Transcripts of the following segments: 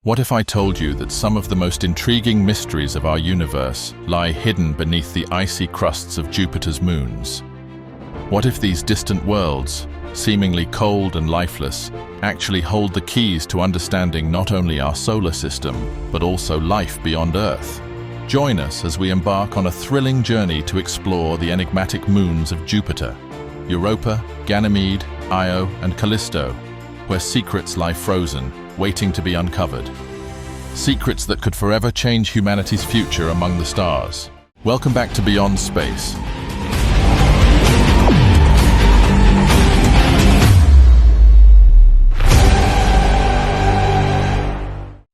What if I told you that some of the most intriguing mysteries of our universe lie hidden beneath the icy crusts of Jupiter's moons? What if these distant worlds, seemingly cold and lifeless, actually hold the keys to understanding not only our solar system, but also life beyond Earth? Join us as we embark on a thrilling journey to explore the enigmatic moons of Jupiter, Europa, Ganymede, Io, and Callisto, where secrets lie frozen, waiting to be uncovered. Secrets that could forever change humanity's future among the stars. Welcome back to Beyond Space.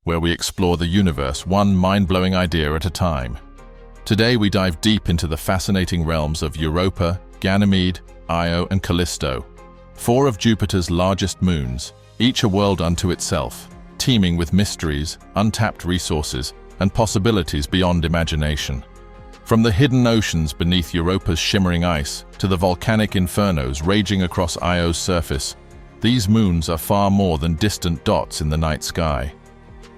Where we explore the universe one mind-blowing idea at a time. Today we dive deep into the fascinating realms of Europa, Ganymede, Io, and Callisto, four of Jupiter's largest moons, each a world unto itself, teeming with mysteries, untapped resources, and possibilities beyond imagination. From the hidden oceans beneath Europa's shimmering ice to the volcanic infernos raging across Io's surface, these moons are far more than distant dots in the night sky.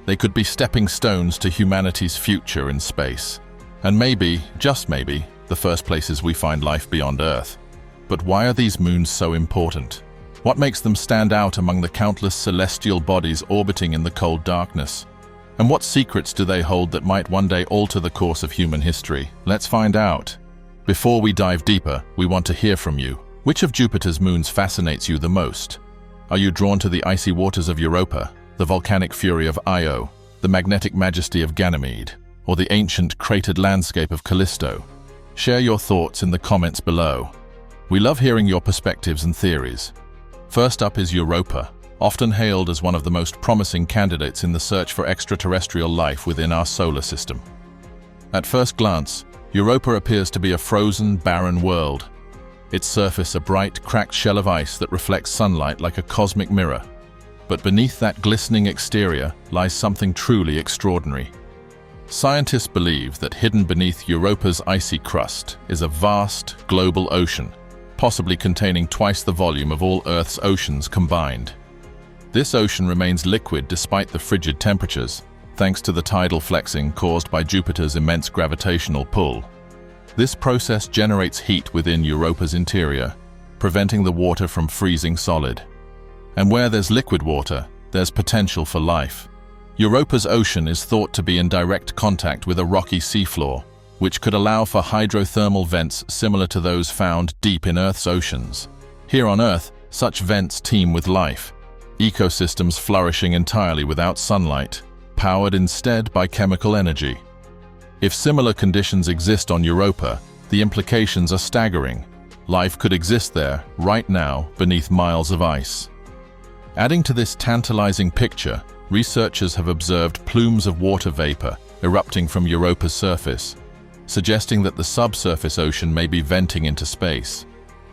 They could be stepping stones to humanity's future in space. And maybe, just maybe, the first places we find life beyond Earth. But why are these moons so important? What makes them stand out among the countless celestial bodies orbiting in the cold darkness? And what secrets do they hold that might one day alter the course of human history? Let's find out. Before we dive deeper, we want to hear from you. Which of Jupiter's moons fascinates you the most? Are you drawn to the icy waters of Europa, the volcanic fury of Io, the magnetic majesty of Ganymede, or the ancient cratered landscape of Kalisto? Share your thoughts in the comments below. We love hearing your perspectives and theories. First up is Europa, often hailed as one of the most promising candidates in the search for extraterrestrial life within our solar system. At first glance, Europa appears to be a frozen, barren world. Its surface a bright, cracked shell of ice that reflects sunlight like a cosmic mirror. But beneath that glistening exterior lies something truly extraordinary. Scientists believe that hidden beneath Europa's icy crust is a vast, global ocean, possibly containing twice the volume of all Earth's oceans combined. This ocean remains liquid despite the frigid temperatures, thanks to the tidal flexing caused by Jupiter's immense gravitational pull. This process generates heat within Europa's interior, preventing the water from freezing solid. And where there's liquid water, there's potential for life. Europa's ocean is thought to be in direct contact with a rocky seafloor, which could allow for hydrothermal vents similar to those found deep in Earth's oceans. Here on Earth, such vents teem with life, ecosystems flourishing entirely without sunlight, powered instead by chemical energy. If similar conditions exist on Europa, the implications are staggering. Life could exist there, right now, beneath miles of ice. Adding to this tantalizing picture, researchers have observed plumes of water vapor erupting from Europa's surface, suggesting that the subsurface ocean may be venting into space.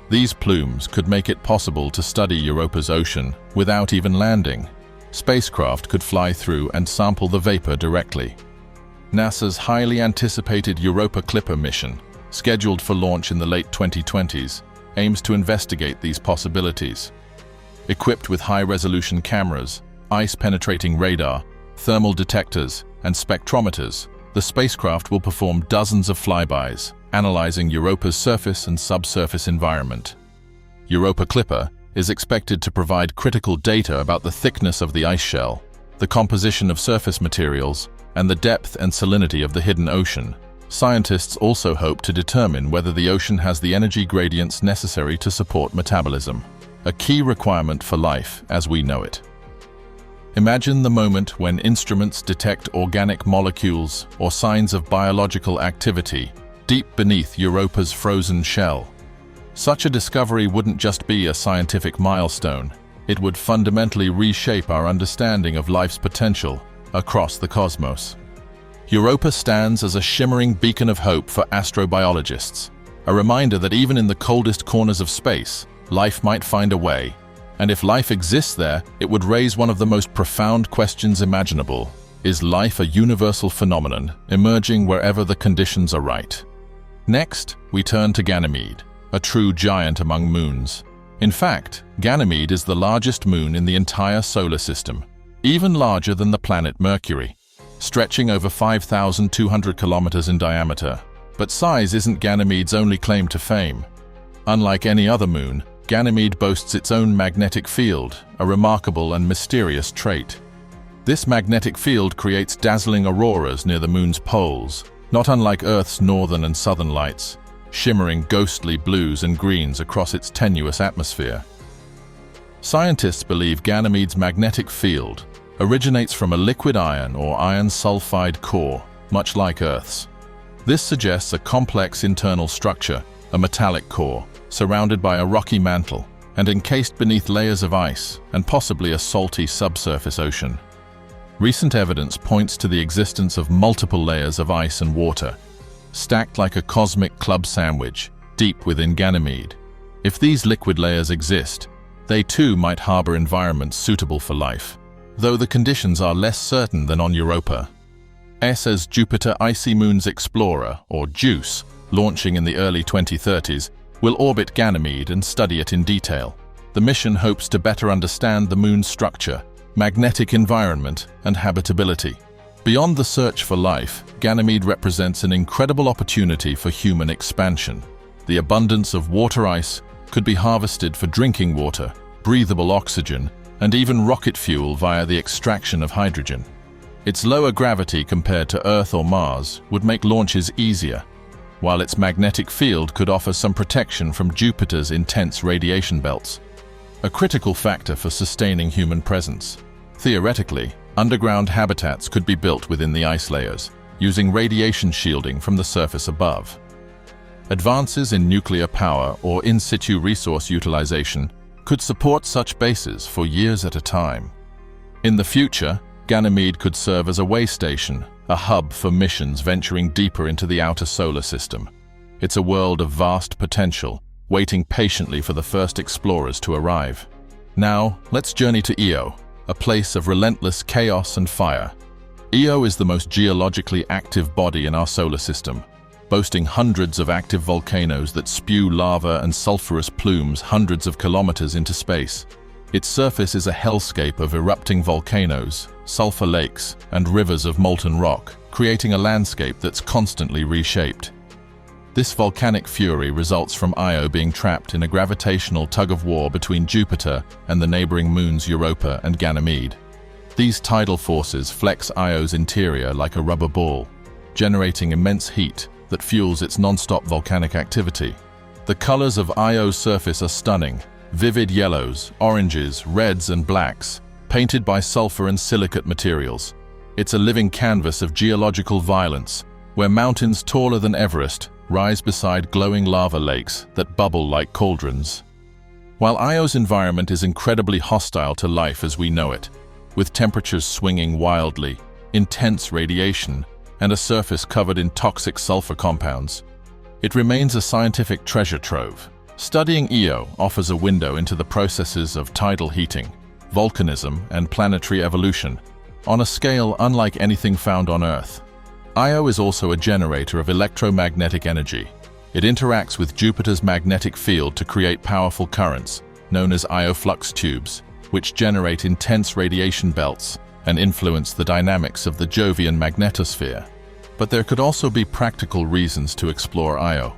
These plumes could make it possible to study Europa's ocean without even landing. Spacecraft could fly through and sample the vapor directly. NASA's highly anticipated Europa Clipper mission, scheduled for launch in the late 2020s, aims to investigate these possibilities. Equipped with high-resolution cameras, ice-penetrating radar, thermal detectors, and spectrometers, the spacecraft will perform dozens of flybys, analyzing Europa's surface and subsurface environment. Europa Clipper is expected to provide critical data about the thickness of the ice shell, the composition of surface materials, and the depth and salinity of the hidden ocean. Scientists also hope to determine whether the ocean has the energy gradients necessary to support metabolism, a key requirement for life as we know it. Imagine the moment when instruments detect organic molecules or signs of biological activity deep beneath Europa's frozen shell. Such a discovery wouldn't just be a scientific milestone, it would fundamentally reshape our understanding of life's potential across the cosmos. Europa stands as a shimmering beacon of hope for astrobiologists, a reminder that even in the coldest corners of space, life might find a way. And if life exists there, it would raise one of the most profound questions imaginable. Is life a universal phenomenon, emerging wherever the conditions are right? Next, we turn to Ganymede, a true giant among moons. In fact, Ganymede is the largest moon in the entire solar system, even larger than the planet Mercury, stretching over 5,200 kilometers in diameter. But size isn't Ganymede's only claim to fame. Unlike any other moon, Ganymede boasts its own magnetic field, a remarkable and mysterious trait. This magnetic field creates dazzling auroras near the moon's poles, not unlike Earth's northern and southern lights, shimmering ghostly blues and greens across its tenuous atmosphere. Scientists believe Ganymede's magnetic field originates from a liquid iron or iron sulfide core, much like Earth's. This suggests a complex internal structure, a metallic core, surrounded by a rocky mantle and encased beneath layers of ice and possibly a salty subsurface ocean. Recent evidence points to the existence of multiple layers of ice and water, stacked like a cosmic club sandwich, deep within Ganymede. If these liquid layers exist, they too might harbor environments suitable for life, though the conditions are less certain than on Europa. ESA's Jupiter Icy Moons Explorer, or JUICE, launching in the early 2030s, will orbit Ganymede and study it in detail. The mission hopes to better understand the moon's structure, magnetic environment, and habitability. Beyond the search for life, Ganymede represents an incredible opportunity for human expansion. The abundance of water ice could be harvested for drinking water, breathable oxygen, and even rocket fuel via the extraction of hydrogen. Its lower gravity compared to Earth or Mars would make launches easier, while its magnetic field could offer some protection from Jupiter's intense radiation belts, a critical factor for sustaining human presence. Theoretically, underground habitats could be built within the ice layers, using radiation shielding from the surface above. Advances in nuclear power or in situ resource utilization could support such bases for years at a time. In the future, Ganymede could serve as a way station, a hub for missions venturing deeper into the outer solar system. It's a world of vast potential, waiting patiently for the first explorers to arrive. Now, let's journey to Io, a place of relentless chaos and fire. Io is the most geologically active body in our solar system, boasting hundreds of active volcanoes that spew lava and sulfurous plumes hundreds of kilometers into space. Its surface is a hellscape of erupting volcanoes, sulfur lakes, and rivers of molten rock, creating a landscape that's constantly reshaped. This volcanic fury results from Io being trapped in a gravitational tug-of-war between Jupiter and the neighboring moons Europa and Ganymede. These tidal forces flex Io's interior like a rubber ball, generating immense heat that fuels its non-stop volcanic activity. The colors of Io's surface are stunning: vivid yellows, oranges, reds, and blacks, painted by sulfur and silicate materials. It's a living canvas of geological violence, where mountains taller than Everest rise beside glowing lava lakes that bubble like cauldrons. While Io's environment is incredibly hostile to life as we know it, with temperatures swinging wildly, intense radiation, and a surface covered in toxic sulfur compounds, it remains a scientific treasure trove. Studying Io offers a window into the processes of tidal heating, volcanism, and planetary evolution, on a scale unlike anything found on Earth. Io is also a generator of electromagnetic energy. It interacts with Jupiter's magnetic field to create powerful currents, known as Io flux tubes, which generate intense radiation belts and influence the dynamics of the Jovian magnetosphere. But there could also be practical reasons to explore Io.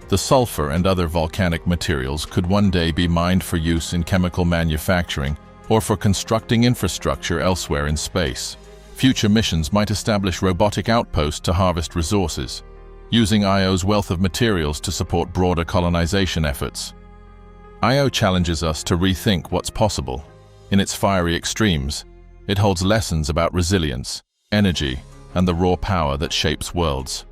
The sulfur and other volcanic materials could one day be mined for use in chemical manufacturing or for constructing infrastructure elsewhere in space. Future missions might establish robotic outposts to harvest resources, using Io's wealth of materials to support broader colonization efforts. Io challenges us to rethink what's possible. In its fiery extremes, it holds lessons about resilience, energy, and the raw power that shapes worlds.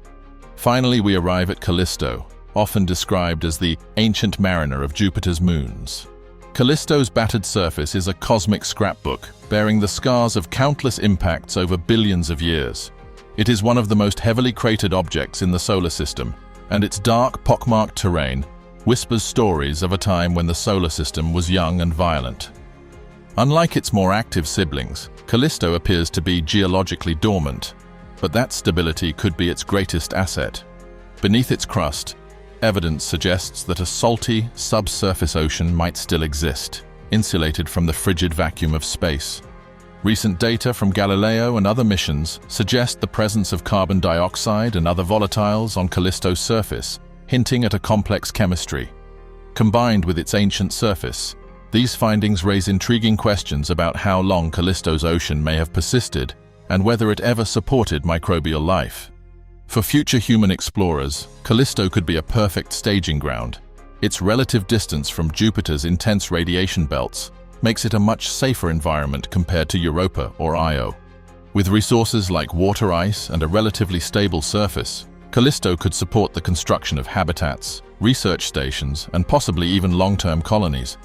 Finally, we arrive at Kalisto, often described as the ancient mariner of Jupiter's moons. Kalisto's battered surface is a cosmic scrapbook, bearing the scars of countless impacts over billions of years. It is one of the most heavily cratered objects in the solar system, and its dark, pockmarked terrain whispers stories of a time when the solar system was young and violent. Unlike its more active siblings, Kalisto appears to be geologically dormant, but that stability could be its greatest asset. Beneath its crust, evidence suggests that a salty, subsurface ocean might still exist, insulated from the frigid vacuum of space. Recent data from Galileo and other missions suggest the presence of carbon dioxide and other volatiles on Callisto's surface, hinting at a complex chemistry. Combined with its ancient surface, these findings raise intriguing questions about how long Callisto's ocean may have persisted and whether it ever supported microbial life. For future human explorers, Callisto could be a perfect staging ground. Its relative distance from Jupiter's intense radiation belts makes it a much safer environment compared to Europa or Io. With resources like water ice and a relatively stable surface, Callisto could support the construction of habitats, research stations, and possibly even long-term colonies.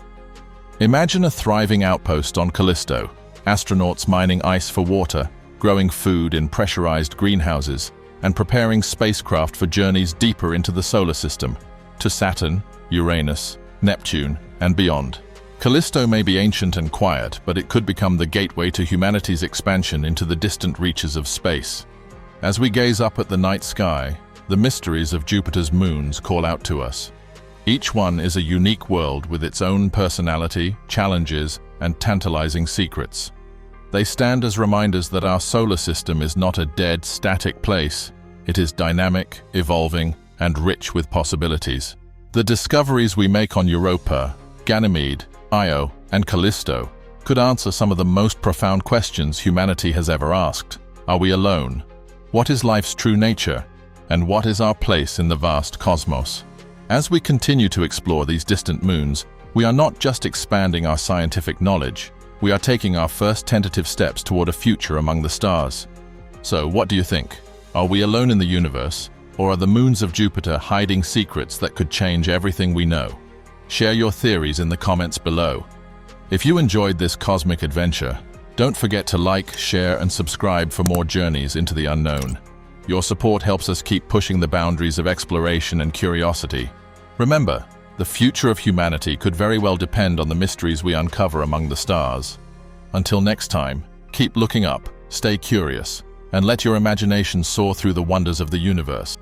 Imagine a thriving outpost on Callisto, astronauts mining ice for water, growing food in pressurized greenhouses, and preparing spacecraft for journeys deeper into the solar system, to Saturn, Uranus, Neptune, and beyond. Callisto may be ancient and quiet, but it could become the gateway to humanity's expansion into the distant reaches of space. As we gaze up at the night sky, the mysteries of Jupiter's moons call out to us. Each one is a unique world with its own personality, challenges, and tantalizing secrets. They stand as reminders that our solar system is not a dead, static place. It is dynamic, evolving, and rich with possibilities. The discoveries we make on Europa, Ganymede, Io, and Kalisto could answer some of the most profound questions humanity has ever asked. Are we alone? What is life's true nature? And what is our place in the vast cosmos? As we continue to explore these distant moons, we are not just expanding our scientific knowledge, we are taking our first tentative steps toward a future among the stars. So, what do you think? Are we alone in the universe, or are the moons of Jupiter hiding secrets that could change everything we know? Share your theories in the comments below. If you enjoyed this cosmic adventure, don't forget to like, share, and subscribe for more journeys into the unknown. Your support helps us keep pushing the boundaries of exploration and curiosity. Remember, the future of humanity could very well depend on the mysteries we uncover among the stars. Until next time, keep looking up, stay curious, and let your imagination soar through the wonders of the universe.